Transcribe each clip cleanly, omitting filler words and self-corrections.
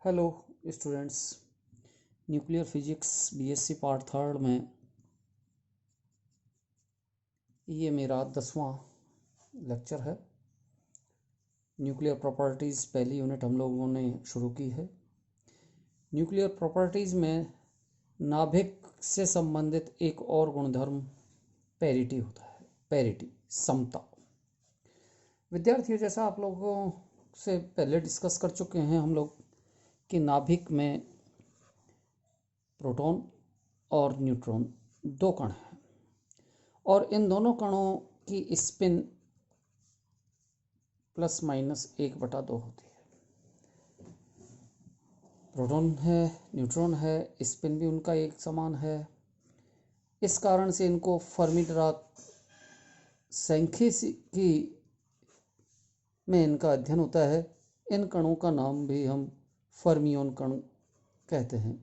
Hello students, nuclear physics BSc part third में ये मेरा 10वां लेक्चर है। न्यूक्लियर प्रॉपर्टीज़ पहली यूनिट हम लोगों ने शुरू की है। न्यूक्लियर प्रॉपर्टीज़ में नाभिक से संबंधित एक और गुणधर्म पैरिटी होता है। पैरिटी, समता। विद्यार्थियों, जैसा आप लोगों से पहले डिस्कस कर चुके हैं हम लोग कि नाभिक में प्रोटॉन और न्यूट्रॉन दो कण हैं और इन दोनों कणों की स्पिन ±1/2 होती है। प्रोटॉन है, न्यूट्रॉन है, स्पिन भी उनका एक समान है। इस कारण से इनको फर्मी-डिराक सांख्यिकी में इनका अध्ययन होता है। इन कणों का नाम भी हम फर्मियोन कण कहते हैं।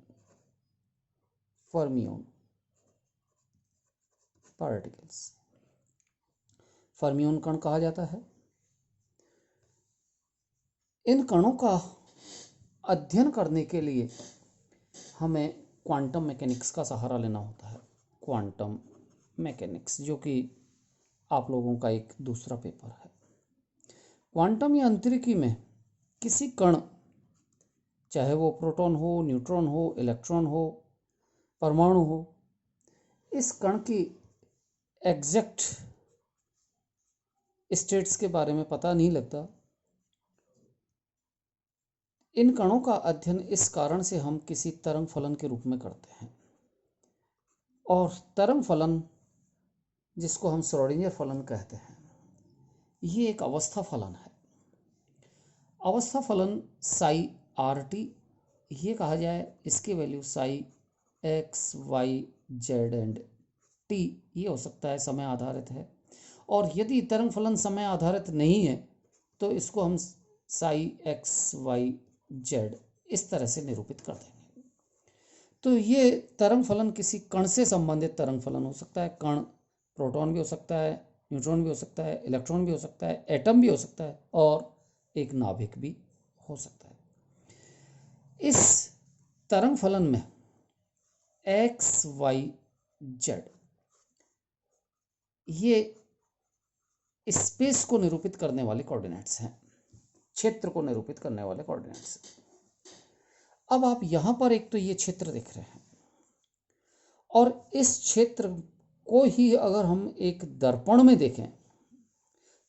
फर्मियोन पार्टिकल्स फर्मियोन कण कहा जाता है। इन कणों का अध्ययन करने के लिए हमें क्वांटम मैकेनिक्स का सहारा लेना होता है। क्वांटम मैकेनिक्स, जो कि आप लोगों का एक दूसरा पेपर है। क्वांटम या अंतरिकी में किसी कण, चाहे वो प्रोटॉन हो, न्यूट्रॉन हो, इलेक्ट्रॉन हो, परमाणु हो, इस कण की एग्जैक्ट स्टेट्स के बारे में पता नहीं लगता। इन कणों का अध्ययन इस कारण से हम किसी तरंग फलन के रूप में करते हैं। और तरंग फलन, जिसको हम श्रोडिंगर फलन कहते हैं, ये एक अवस्था फलन है। अवस्था फलन साई आर टी ये कहा जाए, इसकी value psi x Y Z and T ये हो सकता है, समय आधारित है। और यदि तरंग फलन समय आधारित नहीं है तो इसको हम साई एक्स वाई जेड इस तरह से निरूपित कर देंगे। तो ये तरंग फलन किसी कण से संबंधित तरंग फलन हो सकता है। कण प्रोटॉन भी हो सकता है, न्यूट्रॉन भी हो सकता है, इलेक्ट्रॉन भी हो सकता है, एटम भी हो सकता है और एक नाभिक भी हो सकता है। इस तरंग फलन में एक्स वाई जेड ये स्पेस को निरूपित करने वाले कोऑर्डिनेट्स हैं, क्षेत्र को निरूपित करने वाले कोऑर्डिनेट्स। अब आप यहां पर एक तो ये क्षेत्र देख रहे हैं और इस क्षेत्र को ही अगर हम एक दर्पण में देखें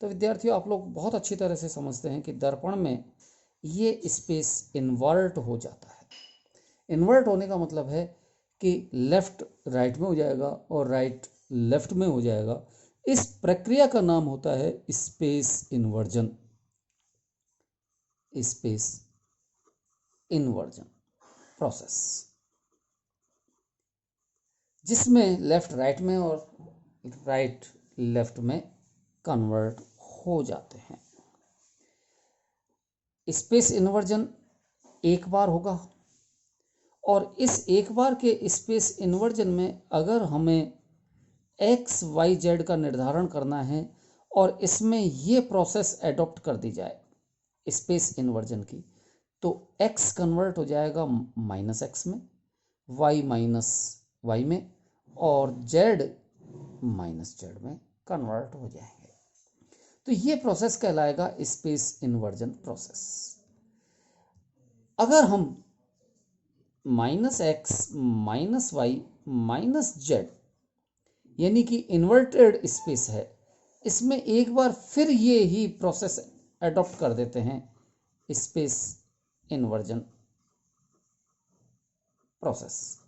तो विद्यार्थियों, आप लोग बहुत अच्छी तरह से समझते हैं कि दर्पण में ये स्पेस इन्वर्ट हो जाता है। इन्वर्ट होने का मतलब है कि लेफ्ट राइट में हो जाएगा और राइट लेफ्ट में हो जाएगा। इस प्रक्रिया का नाम होता है space inversion. Space inversion process, जिसमें लेफ्ट राइट में और राइट लेफ्ट में कन्वर्ट हो जाते हैं। स्पेस इन्वर्जन एक बार होगा और इस एक बार के स्पेस इन्वर्जन में अगर हमें एक्स वाई जेड का निर्धारण करना है और इसमें ये प्रोसेस एडॉप्ट कर दी जाए स्पेस इन्वर्जन की, तो x कन्वर्ट हो जाएगा -x में, y -y में और z -z में कन्वर्ट हो जाएंगे। तो ये प्रोसेस कहलाएगा स्पेस इन्वर्जन प्रोसेस। अगर हम -x -y -z यानी कि इन्वर्टेड स्पेस है, इसमें एक बार फिर ये ही प्रोसेस एडॉप्ट कर देते हैं स्पेस इन्वर्जन प्रोसेस,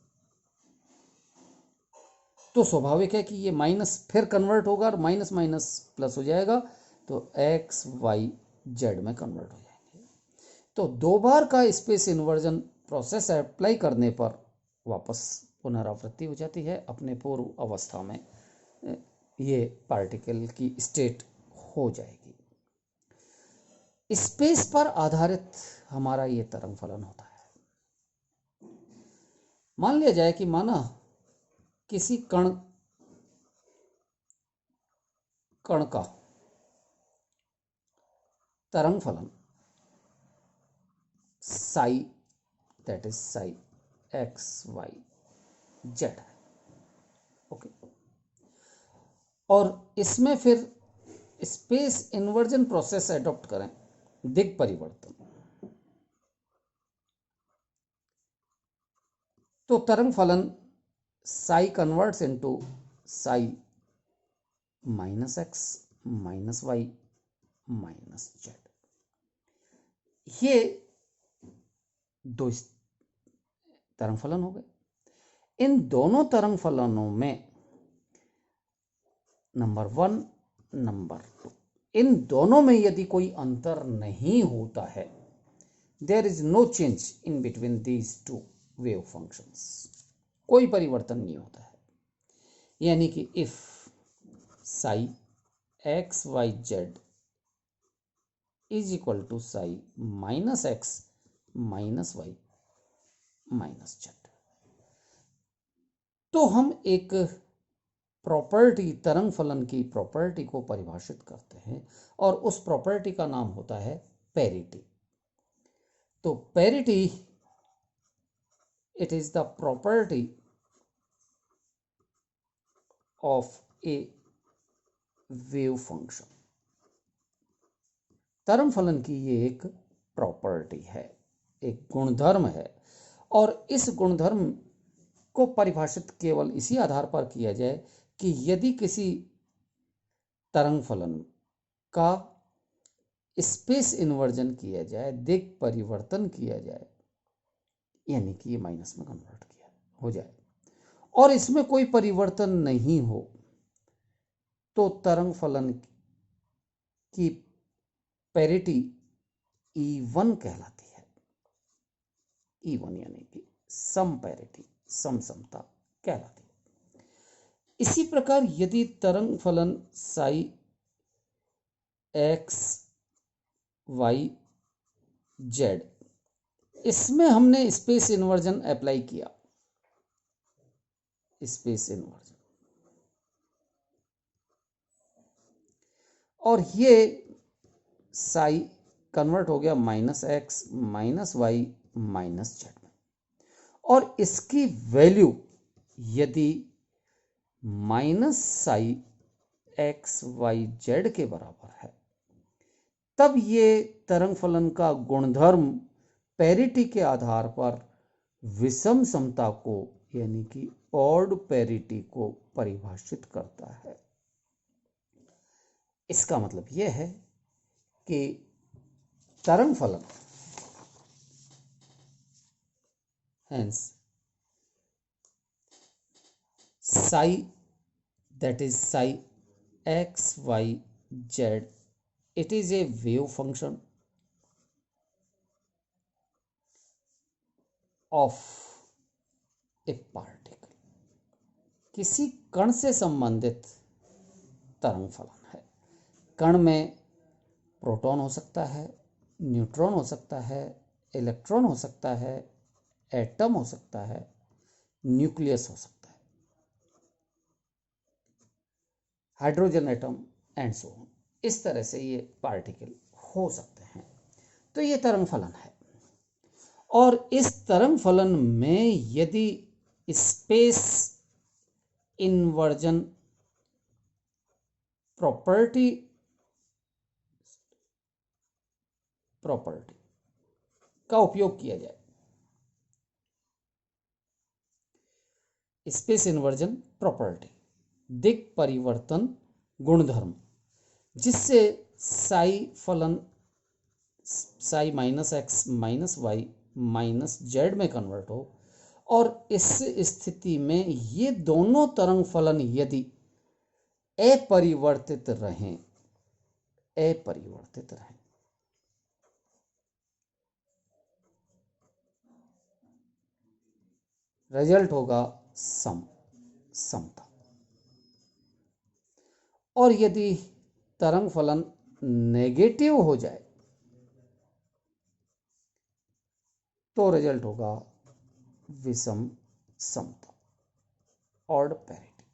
तो स्वाभाविक है कि ये माइनस फिर कन्वर्ट होगा और माइनस माइनस प्लस हो जाएगा, तो एक्स वाई जेड में कन्वर्ट हो जाएंगे। तो दो बार का स्पेस इन्वर्जन प्रोसेस अप्लाई करने पर वापस पुनरावृत्ति हो जाती है अपने पूर्व अवस्था में। ये पार्टिकल की स्टेट हो जाएगी। स्पेस पर आधारित हमारा ये तरंग फलन होता है। मान लिया जाए कि माना किसी कण का तरंग फलन psi that is psi x Y Z है। ओके, और इसमें फिर स्पेस इन्वर्जन प्रोसेस एडॉप्ट करें, दिग परिवर्तन, तो तरंग फलन psi converts into psi minus x minus Y minus Z. ये दो तरंग फलन हो गए। इन दोनों तरंग फलनों में नंबर 1, नंबर 2, इन दोनों में यदि कोई अंतर नहीं होता है, there is no change in between these two wave functions, कोई परिवर्तन नहीं होता है, यानी कि if psi x Y z is equal to psi minus x minus Y minus z, तो हम एक प्रॉपर्टी, तरंग फलन की प्रॉपर्टी को परिभाषित करते हैं और उस प्रॉपर्टी का नाम होता है पैरिटी। तो parity, it is the property of a wave function. तरंग फलन की ये एक प्रॉपर्टी है, एक गुणधर्म है, और इस गुणधर्म को परिभाषित केवल इसी आधार पर किया जाए कि यदि किसी तरंग फलन का स्पेस इन्वर्जन किया जाए, दिग परिवर्तन किया जाए, यानी कि ये माइनस में कन्वर्ट किया हो जाए, और इसमें कोई परिवर्तन नहीं हो, तो तरंग फलन की पैरिटी E1 कहलाती है। E1 यानी कि सम पैरिटी, समता कहलाती है। इसी प्रकार यदि तरंग फलन साई एक्स वाई जेड, इसमें हमने स्पेस इन्वर्जन अप्लाई किया, स्पेस इन्वर्जन, और ये साई कन्वर्ट हो गया minus x minus Y minus z में, और इसकी वैल्यू यदि minus psi x Y z के बराबर है, तब ये तरंग फलन का गुणधर्म पैरिटी के आधार पर विषम समता को, यानी कि ऑड पैरिटी को परिभाषित करता है। इसका मतलब यह है कि तरंग फलन hence Sai, that is psi x y z, it is a wave function of a particle, किसी कण से संबंधित तरंग फलन है। कण में प्रोटॉन हो सकता है, न्यूट्रॉन हो सकता है, इलेक्ट्रॉन हो सकता है, एटम हो सकता है, न्यूक्लियस हो सकता है, hydrogen atom and so on. इस तरह से ये पार्टिकल हो सकते हैं। तो ये तरंग फलन है, और इस तरंग फलन में यदि स्पेस इन्वर्जन प्रॉपर्टी का उपयोग किया जाए, स्पेस इन्वर्जन प्रॉपर्टी, दिग परिवर्तन गुणधर्म, जिससे साई फलन psi minus x minus Y minus z में कन्वर्ट हो, और इस स्थिति में ये दोनों तरंग फलन यदि अपरिवर्तित रहें, रिजल्ट होगा समता। और यदि तरंग फलन नेगेटिव हो जाए तो रिजल्ट होगा विषम समता, odd parity.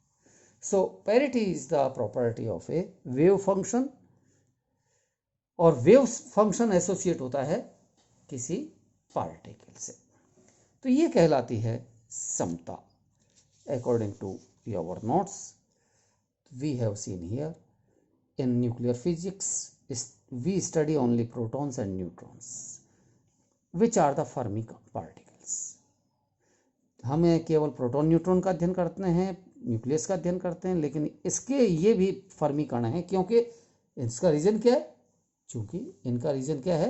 So parity is the property of a wave function, और वेव फंक्शन एसोसिएट होता है किसी पार्टिकल से। तो ये कहलाती है समता। According to your notes we have seen here in nuclear physics we study only protons and neutrons which are the Fermi particles. हमें केवल प्रोटॉन न्यूट्रॉन का अध्ययन करते हैं, न्यूक्लियस का अध्ययन करते हैं, लेकिन इसके ये भी फर्मी कण हैं, क्योंकि इसका रीजन क्या है, चूंकि इनका रीजन क्या है,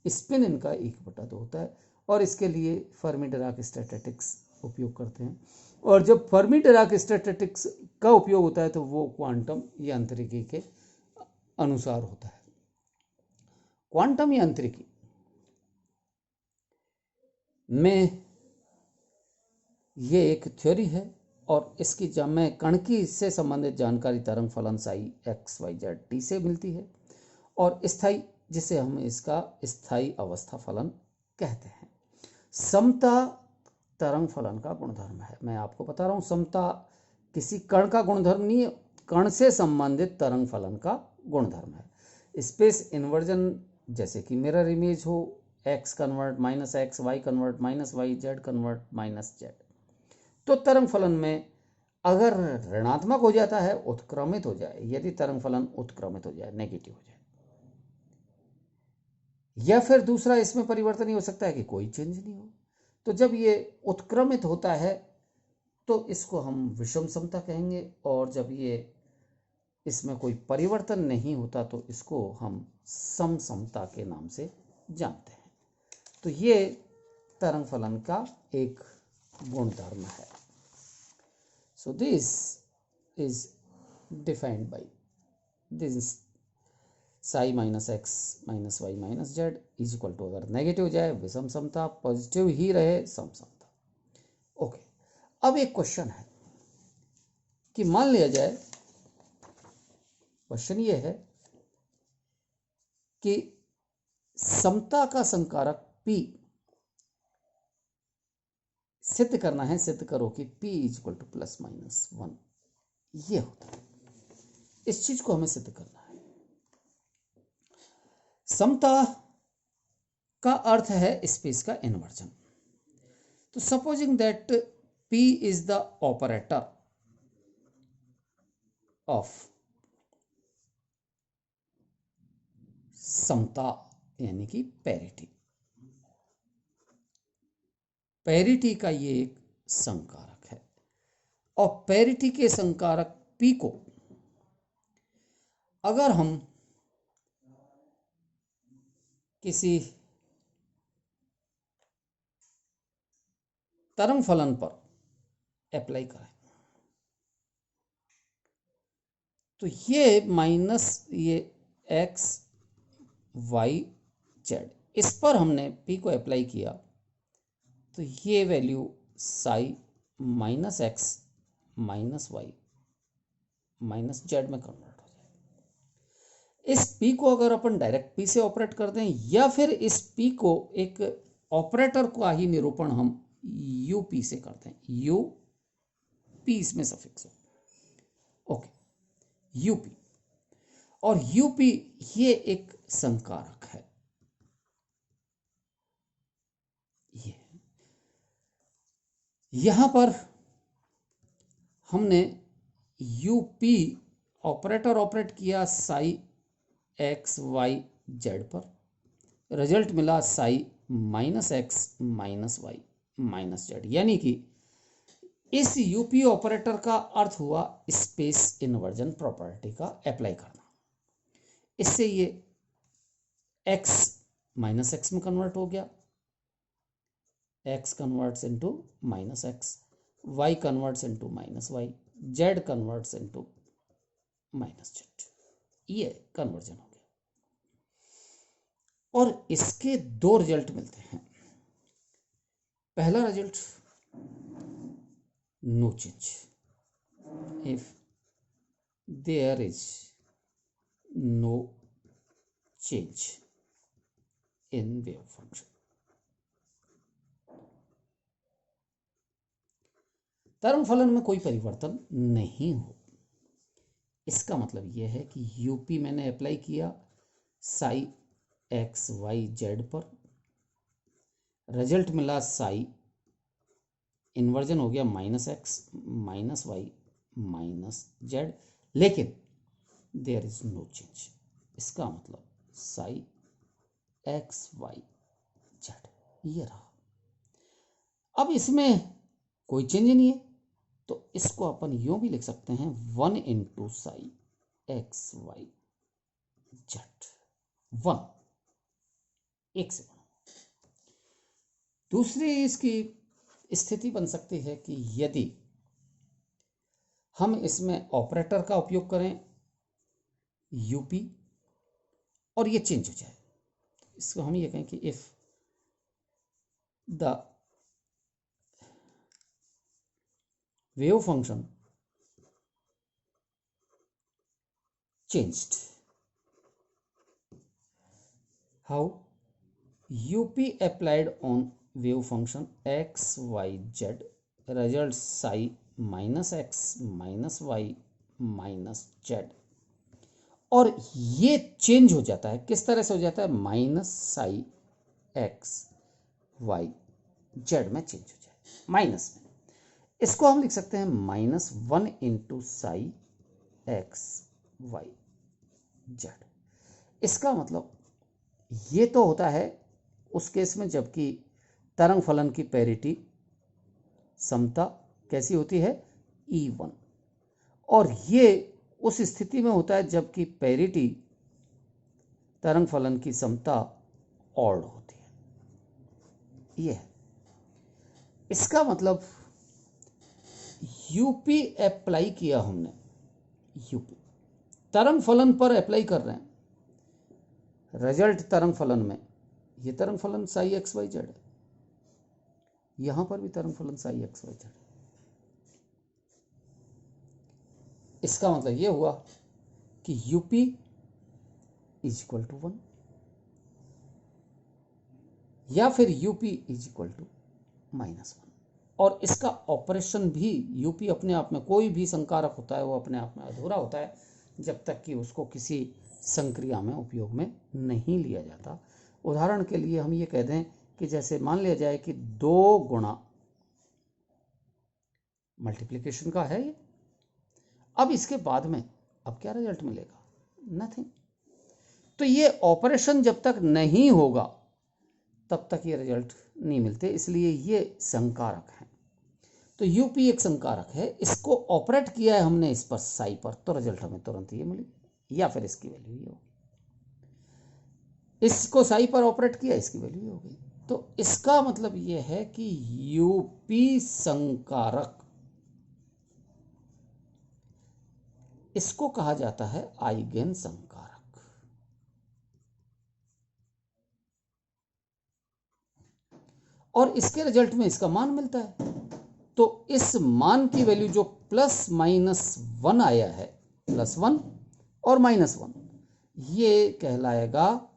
स्पिन इनका 1/2 होता है, और इसके लिए फर्मी डिराक स्टैटिस्टिक्स उपयोग करते हैं। और जब फर्मी डिराक स्टैटिस्टिक्स का उपयोग होता है तो वो क्वांटम या अंतरिकी के अनुसार होता है। क्वांटम या अंतरिकी में ये एक थ्योरी है, और इसकी जब में कण की से संबंधित जानकारी तरंग फलन psi x Y z t से मिलती है, और स्थाई जिसे हम इसका स्थाई अवस्था फलन कहते हैं। समता तरंग फलन का गुणधर्म है। मैं आपको बता रहा हूँ, समता किसी कण का गुणधर्म नहीं है, कण से संबंधित तरंग फलन का गुणधर्म है। स्पेस इन्वर्जन जैसे कि मिरर इमेज हो, x convert minus x, y convert minus y, z convert minus z, तो तरंग फलन में अगर ऋणात्मक हो जाता है, उत्क्रमित हो जाए, यदि तरंग फलन उत्क्रमित हो जाए, नेगेटिव हो जाए, या फिर दूसरा इसमें परिवर्तन ही हो सकता है कि कोई चेंज नहीं हो, तो जब ये उत्क्रमित होता है तो इसको हम विषम समता कहेंगे, और जब ये इसमें कोई परिवर्तन नहीं होता तो इसको हम सम समता के नाम से जानते हैं। तो ये तरंग फलन का एक गुणधर्म है। So this is defined by this psi minus x minus Y minus z is equal to, अगर नेगेटिव जाए विषम समता, पॉजिटिव ही रहे सम समता। ओके, अब एक क्वेश्चन है कि मान लिया जाए, क्वेश्चन ये है कि समता का संकारक P सिद्ध करना है, सिद्ध करो कि P is equal two plus minus 1, ये होता है। इस चीज को हमें सिद्ध करना है। समता का अर्थ है स्पेस का इन्वर्जन। तो supposing that P is the operator of समता यानी कि पैरिटी, पैरिटी का ये एक संकारक है, और पैरिटी के संकारक P को अगर हम किसी तरंग फलन पर अप्लाई करें तो ये माइनस ये एक्स वाई जेड, इस पर हमने P को अप्लाई किया तो ये value psi minus x minus Y minus z में कन्वर्ट हो जाए। इस P को अगर अपन डायरेक्ट P से ऑपरेट कर दें, या फिर इस P को एक ऑपरेटर का ही निरूपण हम UP से करते हैं, UP इसमें सफिक्स हो, ओके, UP, और UP ये एक संकारक है। ये यहां पर हमने UP ऑपरेटर ऑपरेट किया साई एक्स वाई जेड पर, रिजल्ट मिला psi minus x minus Y minus z, यानी कि इस UP ऑपरेटर का अर्थ हुआ स्पेस इन्वर्जन प्रॉपर्टी का अप्लाई करना। इससे ये x माइनस एक्स में कन्वर्ट हो गया, x converts into minus x, y converts into minus y, z converts into minus Z, ये कन्वर्जन हो गया। और इसके दो रिजल्ट मिलते हैं। पहला result, no change, if there is no change in wave function. तरंग फलन में कोई परिवर्तन नहीं हो, इसका मतलब यह है कि UP मैंने अप्लाई किया साई एक्स वाई जेड पर, रिजल्ट मिला साई इन्वर्जन हो गया -x -y -z, लेकिन देयर इज नो चेंज। इसका मतलब साई x y z ये रहा। अब इसमें कोई चेंज नहीं है, तो इसको अपन यूं भी लिख सकते हैं 1 into psi x Y z, 1 एक से 1। दूसरी इसकी स्थिति बन सकती है कि यदि हम इसमें ऑपरेटर का उपयोग करें यूपी और ये चेंज हो जाए, इसको हम ये कहें कि if the wave function changed, how up applied on wave function x y z results psi minus x minus y minus z, और ये चेंज हो जाता है, किस तरह से हो जाता है, minus psi x Y z में चेंज हो जाए, माइनस में। इसको हम लिख सकते हैं -1 into psi x Y z. इसका मतलब ये तो होता है उस केस में जबकि तरंग फलन की पैरिटी समता कैसी होती है, E1, और ये उस स्थिति में होता है जबकि पैरिटी तरंग फलन की समता ऑड होती है। ये है इसका मतलब यूपी अप्लाई किया हमने, यूपी तरंग फलन पर अप्लाई कर रहे हैं, रिजल्ट तरंग फलन में, ये तरंग फलन साई एक्स वाई जेड है, यहां पर भी तरंग फलन साई एक्स वाई जेड है। इसका मतलब ये हुआ कि यूपी इज इक्वल टू 1 या फिर यूपी इज इक्वल टू -1, और इसका ऑपरेशन भी यूपी अपने आप में, कोई भी संकारक होता है वो अपने आप में अधूरा होता है जब तक कि उसको किसी संक्रिया में उपयोग में नहीं लिया जाता। उदाहरण के लिए हम ये कह दें कि जैसे मान लिया जाए कि 2 गुणा मल्टीप्लिकेशन का है ये, अब इसके बाद में अब क्या रिजल्ट मिलेगा, नथिंग। तो ये ऑपरेशन जब तक नहीं होगा तब तक ये रिजल्ट नहीं मिलते, इसलिए ये संकारक है। तो यूपी एक संकारक है, इसको ऑपरेट किया है हमने इस पर साई पर, तो रिजल्ट हमें तुरंत ये मिली, या फिर इसकी वैल्यू ये होगी। इसको साई पर ऑपरेट किया, इसकी वैल्यू हो गई। तो इसका मतलब ये है कि यूपी संकारक, इसको कहा जाता है आइगेन संकारक। और इसके रिजल्ट में इसका मान मिलता है, तो इस मान की वैल्यू जो +-1 आया है, +1 और -1, ये कहलाएगा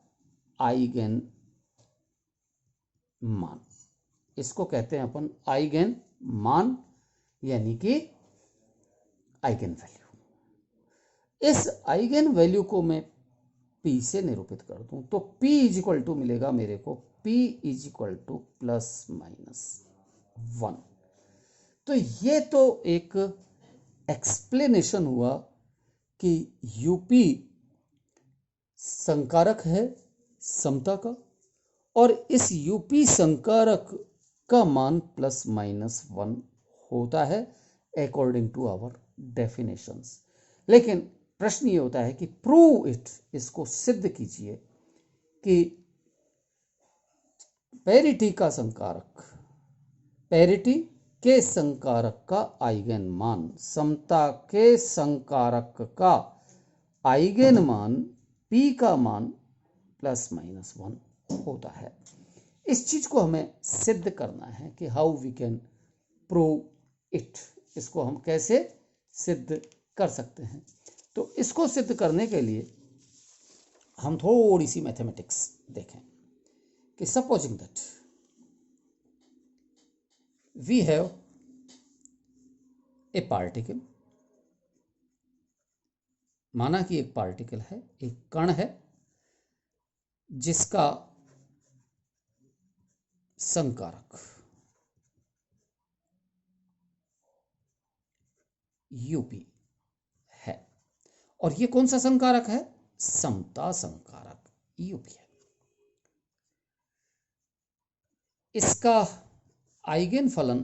आइगेन मान। इसको कहते हैं अपन आइगेन मान, यानी कि आइगेन वैल्यू। इस आइगेन वैल्यू को मैं P से निरूपित कर दूं तो P इज इक्वल टू मिलेगा मेरे को, P इज इक्वल टू +-1। तो ये तो एक एक्सप्लेनेशन हुआ कि यूपी संकारक है समता का, और इस यूपी संकारक का मान +-1 होता है अकॉर्डिंग टू आवर डेफिनेशंस। लेकिन प्रश्न ये होता है कि प्रूव इट, इसको सिद्ध कीजिए कि पैरिटी का संकारक, पैरिटी के संकारक का आइगेन मान समता के संकारक का आइगेन मान P का मान +-1 होता है। इस चीज को हमें सिद्ध करना है कि how we can prove it, इसको हम कैसे सिद्ध कर सकते हैं। तो इसको सिद्ध करने के लिए हम थोड़ी सी मैथमेटिक्स देखें कि supposing that we have a particle, माना कि एक पार्टिकल है, एक कण है जिसका संकारक यूपी है। और ये कौन सा संकारक है? समता संकारक यूपी है। इसका आइगेन फलन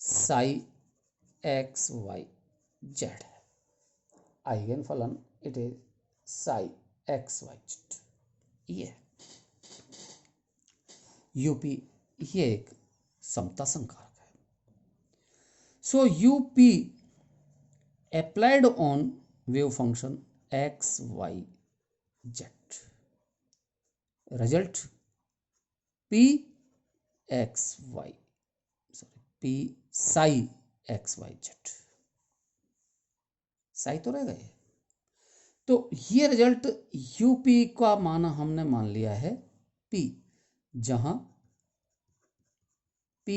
साई एक्स वाई जेड है। आइगेन फलन it is psi x Y z. ये है यूपी, ये एक समता संकारक है। So UP applied on wave function x y z, result p x y, sorry p psi x y z, psi तो रहेगा ये। तो ये रिजल्ट यूपी का माना हमने मान लिया है p, जहां p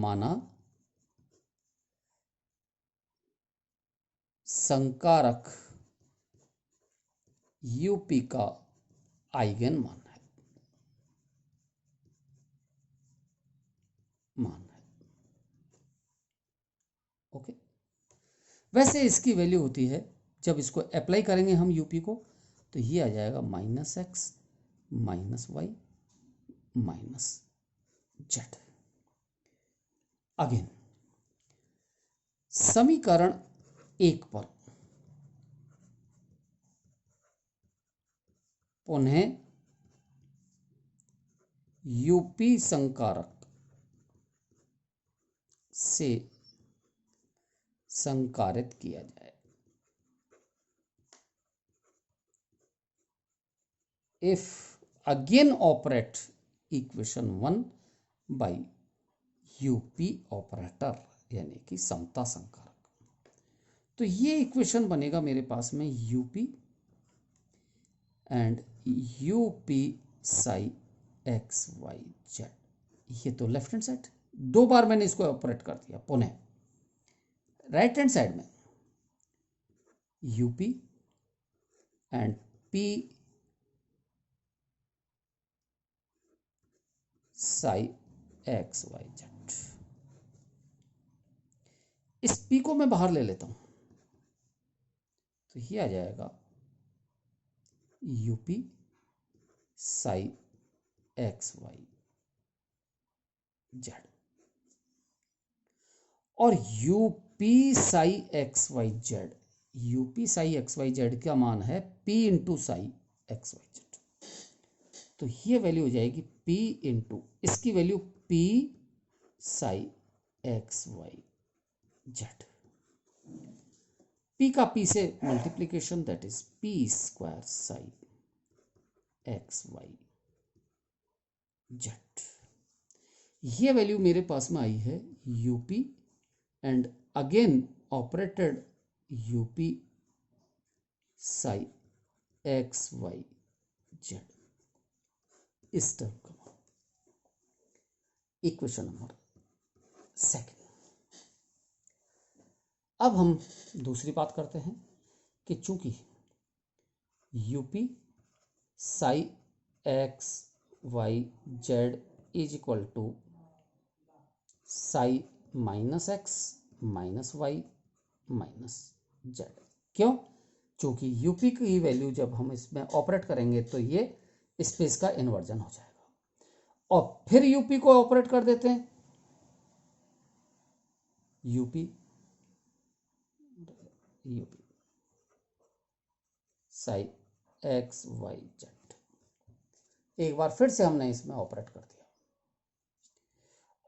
माना संकारक यूपी का आइगेन मान है। ओके। वैसे इसकी वैल्यू होती है, जब इसको अप्लाई करेंगे हम यूपी को, तो ये आ जाएगा -x -y -z। अगेन समीकरण 1 पर पुनः यूपी संकारक से संकारित किया जाए। If again operate equation 1 bye UP operator, यानी कि समता संकारक, तो ये इक्वेशन बनेगा मेरे पास में UP and UP psi x Y z. ये तो लेफ्ट हैंड साइड, 2 बार मैंने इसको ऑपरेट कर दिया। पुनः राइट हैंड साइड में UP and P psi x Y z. इस पी को मैं बाहर ले लेता हूं, तो ये आ जाएगा UP psi x Y z. और UP psi x Y z, UP psi x Y z का मान है P into psi x Y z. तो ये वैल्यू हो जाएगी पी इंटू, इसकी value P psi x Y z. P का पी से multiplication, that is P square psi x Y z. ये वैल्यू मेरे पास में आई है UP and again operated UP psi x Y z. इस टर्म का इक्वेशन नंबर 2। अब हम दूसरी बात करते हैं कि चूंकि UP psi x Y z is equal to psi -x -y -z। क्यों? क्योंकि यूपी की वैल्यू जब हम इसमें ऑपरेट करेंगे तो ये स्पेस का इन्वर्जन हो जाएगा, और फिर यूपी को ऑपरेट कर देते हैं, UP psi x Y z. एक बार फिर से हमने इसमें ऑपरेट कर दिया,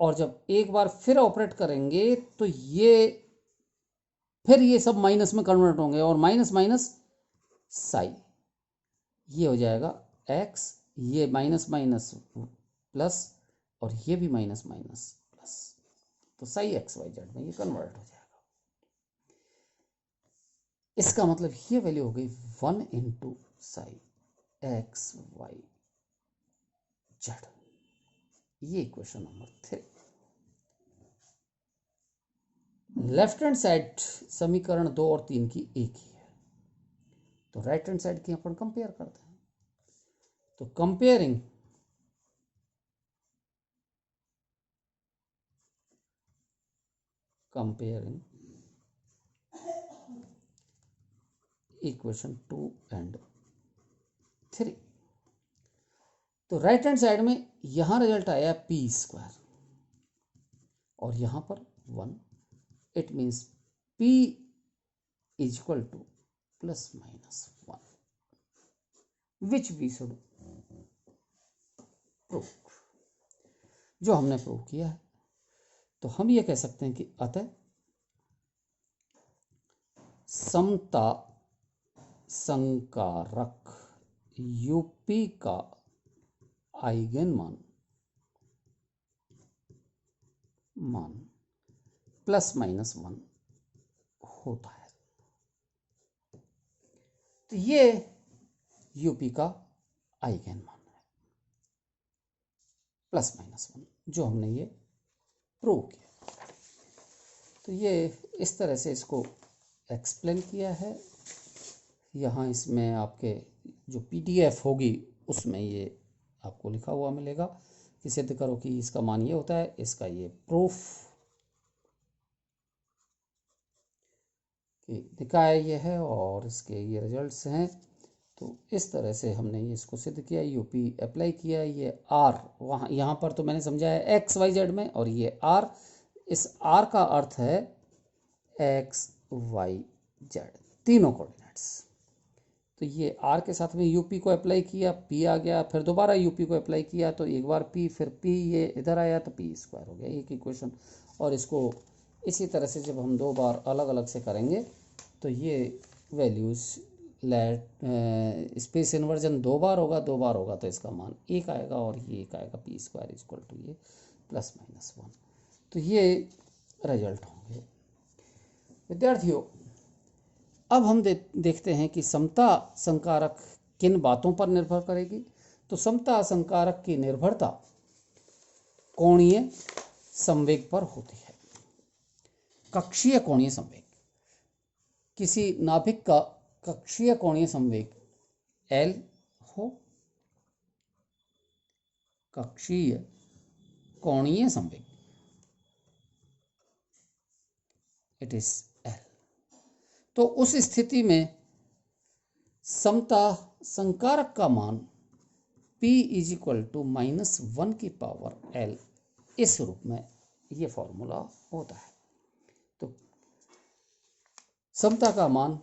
और जब एक बार फिर ऑपरेट करेंगे तो ये फिर ये सब माइनस में कन्वर्ट होंगे, और माइनस माइनस साई, ये हो जाएगा x, ये माइनस माइनस प्लस, और ये भी माइनस माइनस प्लस, तो साई एक्स वाई जेड में ये कन्वर्ट हो जाएगा। इसका मतलब ये वैल्यू हो गई 1 into psi x Y z. ये equation number 3। Left hand side समीकरण 2 और 3 की एक ही है, तो राइट हैंड साइड की अपन कंपेयर करते हैं। तो कंपेयरिंग कंपेयरिंग इक्वेशन 2 एंड 3। तो राइट हैंड साइड में यहां रिजल्ट आया p² और यहां पर 1। It means p is equal to ±1 which we should prove. जो हमने प्रूव किया है, तो हम ये कह सकते हैं कि अतः समता संकारक यूपी का आइगन मान ±1 होता है। तो ये यूपी का आइगन मान है ±1, जो हमने ये प्रूव किया। तो ये इस तरह से इसको एक्सप्लेन किया है। यहाँ इसमें आपके जो PDF होगी उसमें ये आपको लिखा हुआ मिलेगा कि सिद्ध करो कि इसका मान ये होता है, इसका ये प्रूफ कि दिखाया ये है और इसके ये रिजल्ट्स हैं। तो इस तरह से हमने ये इसको सिद्ध किया, यूपी अप्लाई किया। ये R वहाँ यहाँ पर तो मैंने समझाया XYZ में, और ये R, इस R का अर्थ है XYZ तीनों कोऑर्डिनेट्स। तो ये R के साथ में यूपी को अप्लाई किया, P आ गया, फिर दोबारा यूपी को अप्लाई किया तो एक बार P, फिर P ये इधर आया तो p² हो गया, एक इक्वेशन। और इसको इसी तरह से जब हम 2 बार अलग अलग से करेंगे तो ये वैल्यूज़ स्पेस इन्वर्जन 2 बार होगा, 2 बार होगा तो इसका मान 1 आएगा और ये 1 आएगा, p² इक्वल टू ये ±1। तो ये रिजल्ट होंगे। विद्यार्थियों, अब हम देखते हैं कि समता संकारक किन बातों पर निर्भर करेगी। तो समता संकारक की निर्भरता कोणीय संवेग पर होती है। कक्षीय कोणीय संवेग, किसी नाभिक का कक्षीय कोणीय संवेग L हो, कक्षीय कोणीय संवेग इट इज L। तो उस स्थिति में समता संकारक का मान P is equal to -1 L इस रूप में ये फॉर्मूला होता है। तो समता का मान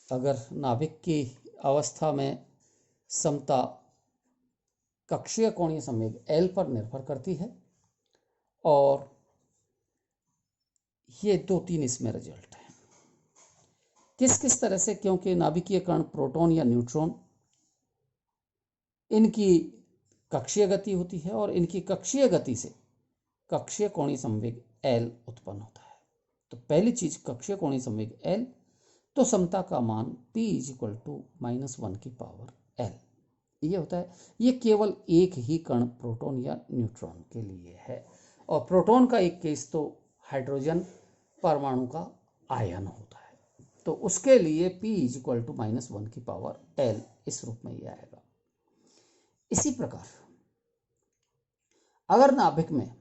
अगर नाभिक की अवस्था में समता कक्षीय कोणीय संवेग L पर निर्भर करती है, और ये 2-3 इसमें रिजल्ट हैं। किस किस तरह से, क्योंकि नाभिकीय कण प्रोटॉन या न्यूट्रॉन, इनकी कक्षीय गति होती है और इनकी कक्षीय गति से कक्षीय कोणीय संवेग L उत्पन्न होता है। तो पहली चीज कक्षीय कोणीय संवेग L, तो समता का मान P is equal to -1 L ये होता है। ये केवल एक ही कण प्रोटॉन या न्यूट्रॉन के लिए है, और प्रोटॉन का एक केस तो हाइड्रोजन परमाणु का आयन होता है, तो उसके लिए P is equal to -1 L इस रूप में ये आएगा। इसी प्रकार अगर नाभिक में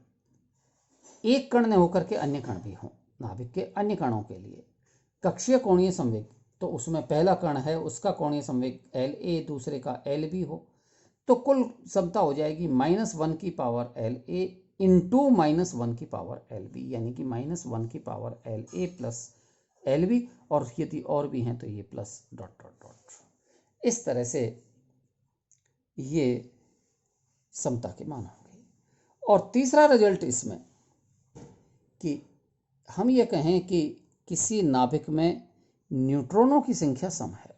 एक कण ने होकर के अन्य कण भी हों, नाभिक के अन्य कणों के लिए कक्षीय कोणीय संवेग, तो उसमें पहला कण है उसका कोणीय संवेग LA, दूसरे का LB हो, तो कुल समता हो जाएगी -1 इंटू -1 यानी कि -1 प्लस LB, और यदि और भी हैं तो ये प्लस डॉट डॉट डॉट। इस तरह से ये समता के मान होंगे। और तीसरा रिजल्ट इसमें कि हम ये कहें कि किसी नाभिक में न्यूट्रॉनों की संख्या सम है,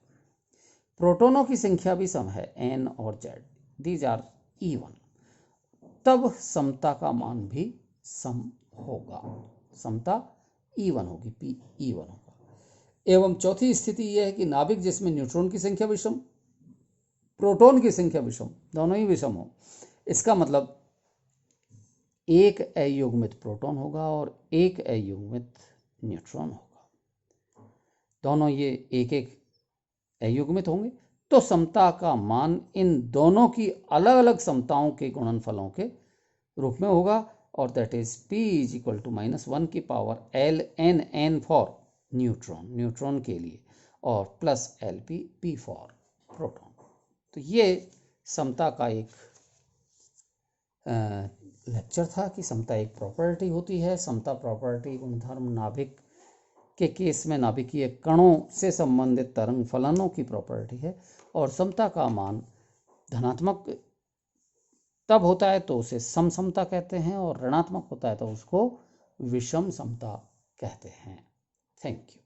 प्रोटॉनों की संख्या भी सम है, N और Z, दीज आर इवन, तब समता का मान भी सम होगा, समता इवन होगी, P इवन होगा। एवं चौथी स्थिति यह है कि नाभिक जिसमें न्यूट्रॉन की संख्या विषम, प्रोटॉन की संख्या विषम, दोनों ही विषम हो, इसका मतलब एक अयुग्मित प्रोटॉन होगा और एक अयुग्मित न्यूट्रॉन होगा, दोनों ये एक एक अयुग्मित होंगे, तो समता का मान इन दोनों की अलग अलग समताओं के गुणनफलों के रूप में होगा, और that is p is equal to -1 की पावर ln फॉर न्यूट्रॉन के लिए, और plus Lp p for proton. तो ये समता का एक लेक्चर था कि समता एक प्रॉपर्टी होती है। समता प्रॉपर्टी गुणधर्म नाभिक के केस में नाभिकीय कणों से संबंधित तरंग फलनों की प्रॉपर्टी है, और समता का मान धनात्मक तब होता है तो उसे समता कहते हैं, और ऋणात्मक होता है तो उसको विषम समता कहते हैं। Thank you.